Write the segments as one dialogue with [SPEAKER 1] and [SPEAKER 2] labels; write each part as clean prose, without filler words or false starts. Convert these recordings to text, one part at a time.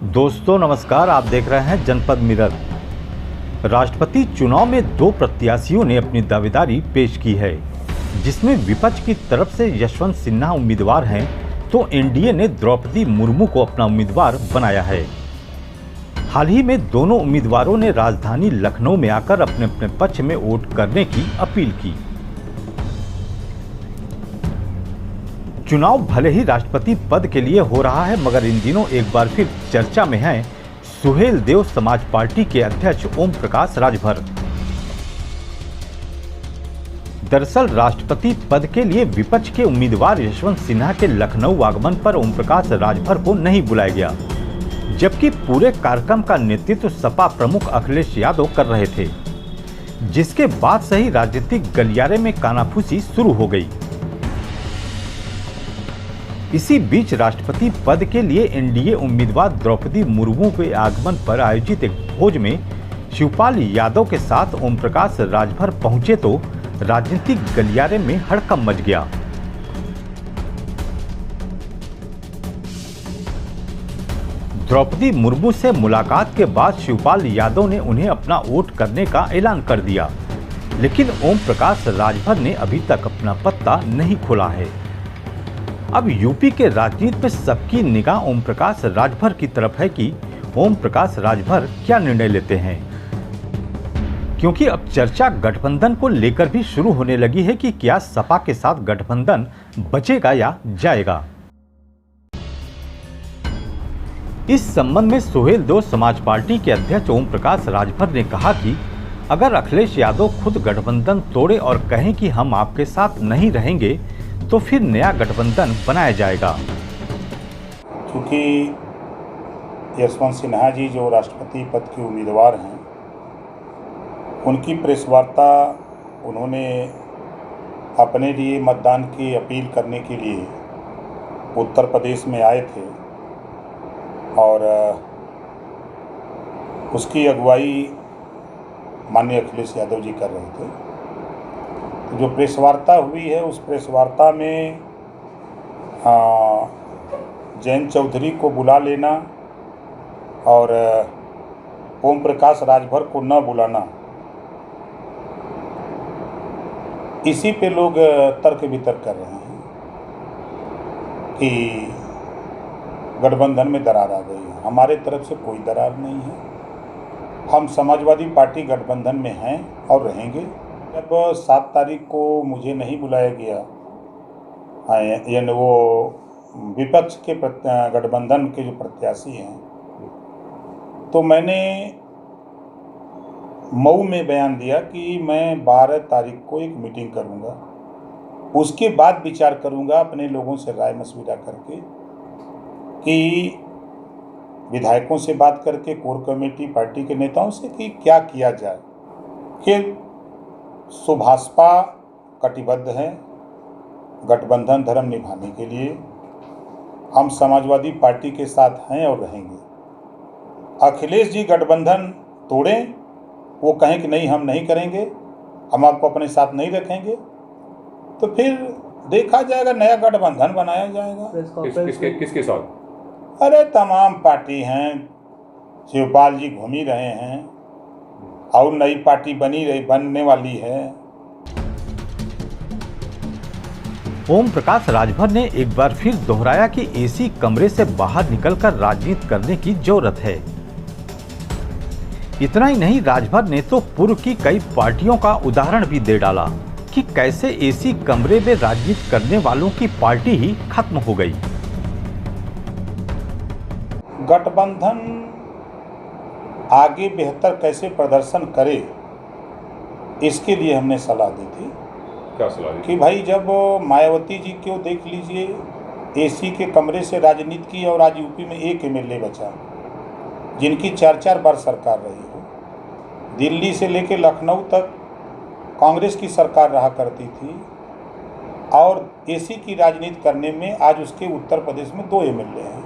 [SPEAKER 1] दोस्तों नमस्कार, आप देख रहे हैं जनपद मिरर। राष्ट्रपति चुनाव में दो प्रत्याशियों ने अपनी दावेदारी पेश की है, जिसमें विपक्ष की तरफ से यशवंत सिन्हा उम्मीदवार हैं तो एनडीए ने द्रौपदी मुर्मू को अपना उम्मीदवार बनाया है। हाल ही में दोनों उम्मीदवारों ने राजधानी लखनऊ में आकर अपने अपने पक्ष में वोट करने की अपील की। चुनाव भले ही राष्ट्रपति पद के लिए हो रहा है, मगर इन दिनों एक बार फिर चर्चा में हैं सुहेलदेव समाज पार्टी के अध्यक्ष ओम प्रकाश राजभर। दरअसल राष्ट्रपति पद के लिए विपक्ष के उम्मीदवार यशवंत सिन्हा के लखनऊ आगमन पर ओम प्रकाश राजभर को नहीं बुलाया गया, जबकि पूरे कार्यक्रम का नेतृत्व सपा प्रमुख अखिलेश यादव कर रहे थे, जिसके बाद से ही राजनीतिक गलियारे में कानाफूसी शुरू हो गई। इसी बीच राष्ट्रपति पद के लिए एनडीए उम्मीदवार द्रौपदी मुर्मू के आगमन पर आयोजित एक भोज में शिवपाल यादव के साथ ओम प्रकाश राजभर पहुंचे तो राजनीतिक गलियारे में हड़कंप मच गया। द्रौपदी मुर्मू से मुलाकात के बाद शिवपाल यादव ने उन्हें अपना वोट करने का ऐलान कर दिया, लेकिन ओम प्रकाश राजभर ने अभी तक अपना पत्ता नहीं खोला है। अब यूपी के राजनीति में सबकी निगाह ओम प्रकाश राजभर की तरफ है कि ओम प्रकाश राजभर क्या निर्णय लेते हैं, क्योंकि अब चर्चा गठबंधन को लेकर भी शुरू होने लगी है कि क्या सपा के साथ गठबंधन बचेगा या जाएगा। इस संबंध में सुहेलदेव समाज पार्टी के अध्यक्ष ओम प्रकाश राजभर ने कहा कि अगर अखिलेश यादव खुद गठबंधन तोड़े और कहें कि हम आपके साथ नहीं रहेंगे तो फिर नया गठबंधन बनाया जाएगा।
[SPEAKER 2] क्योंकि यशवंत सिन्हा जी जो राष्ट्रपति पद के उम्मीदवार हैं, उनकी प्रेस वार्ता उन्होंने अपने लिए मतदान की अपील करने के लिए उत्तर प्रदेश में आए थे और उसकी अगुवाई माननीय अखिलेश यादव जी कर रहे थे। तो जो प्रेस वार्ता हुई है, उस प्रेस वार्ता में जयंत चौधरी को बुला लेना और ओम प्रकाश राजभर को न बुलाना, इसी पे लोग तर्क वितर्क कर रहे हैं कि गठबंधन में दरार आ गई है। हमारे तरफ से कोई दरार नहीं है। हम समाजवादी पार्टी गठबंधन में हैं और रहेंगे। जब 7 तारीख को मुझे नहीं बुलाया गया, यानी वो विपक्ष के गठबंधन के जो प्रत्याशी हैं, तो मैंने मऊ में बयान दिया कि मैं 12 तारीख को एक मीटिंग करूंगा, उसके बाद विचार करूंगा अपने लोगों से राय मशविरा करके कि विधायकों से बात करके, कोर कमेटी पार्टी के नेताओं से, कि क्या किया जाए। कि सुभाषपा कटिबद्ध है गठबंधन धर्म निभाने के लिए। हम समाजवादी पार्टी के साथ हैं और रहेंगे। अखिलेश जी गठबंधन तोड़ें, वो कहें कि नहीं हम नहीं करेंगे, हम आपको अपने साथ नहीं रखेंगे, तो फिर देखा जाएगा, नया गठबंधन बनाया जाएगा।
[SPEAKER 3] किसके साथ?
[SPEAKER 2] अरे तमाम पार्टी हैं, शिवपाल जी घूम ही रहे हैं और नई पार्टी बनने वाली है।
[SPEAKER 1] ओम प्रकाश राजभर ने एक बार फिर दोहराया कि एसी कमरे से बाहर निकलकर राजनीति करने की जरूरत है। इतना ही नहीं, राजभर ने तो पूर्व की कई पार्टियों का उदाहरण भी दे डाला कि कैसे एसी कमरे में राजनीति करने वालों की पार्टी ही खत्म हो गई।
[SPEAKER 2] गठबंधन आगे बेहतर कैसे प्रदर्शन करे, इसके लिए हमने सलाह दी थी।
[SPEAKER 3] क्या सलाह दी?
[SPEAKER 2] कि भाई जब मायावती जी को देख लीजिए, एसी के कमरे से राजनीति की और आज यूपी में एक एमएलए बचा, जिनकी 4-4 बार सरकार रही हो। दिल्ली से लेकर लखनऊ तक कांग्रेस की सरकार रहा करती थी और एसी की राजनीति करने में आज उसके उत्तर प्रदेश में 2 एमएलए हैं।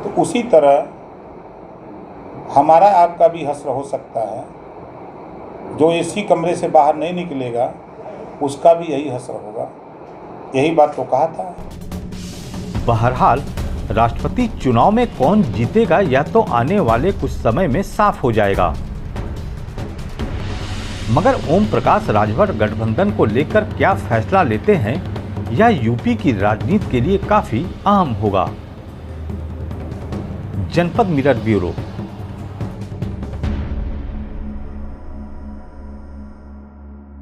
[SPEAKER 2] तो उसी तरह हमारा आपका भी हश्र हो सकता है। जो एसी कमरे से बाहर नहीं निकलेगा, उसका भी यही हश्र होगा। यही बात तो कहा था।
[SPEAKER 1] बहरहाल राष्ट्रपति चुनाव में कौन जीतेगा यह तो आने वाले कुछ समय में साफ हो जाएगा। मगर ओम प्रकाश राजभर गठबंधन को लेकर क्या फैसला लेते हैं यह यूपी की राजनीति के लिए काफी अहम होगा। जनपद मिरर ब्यूरो।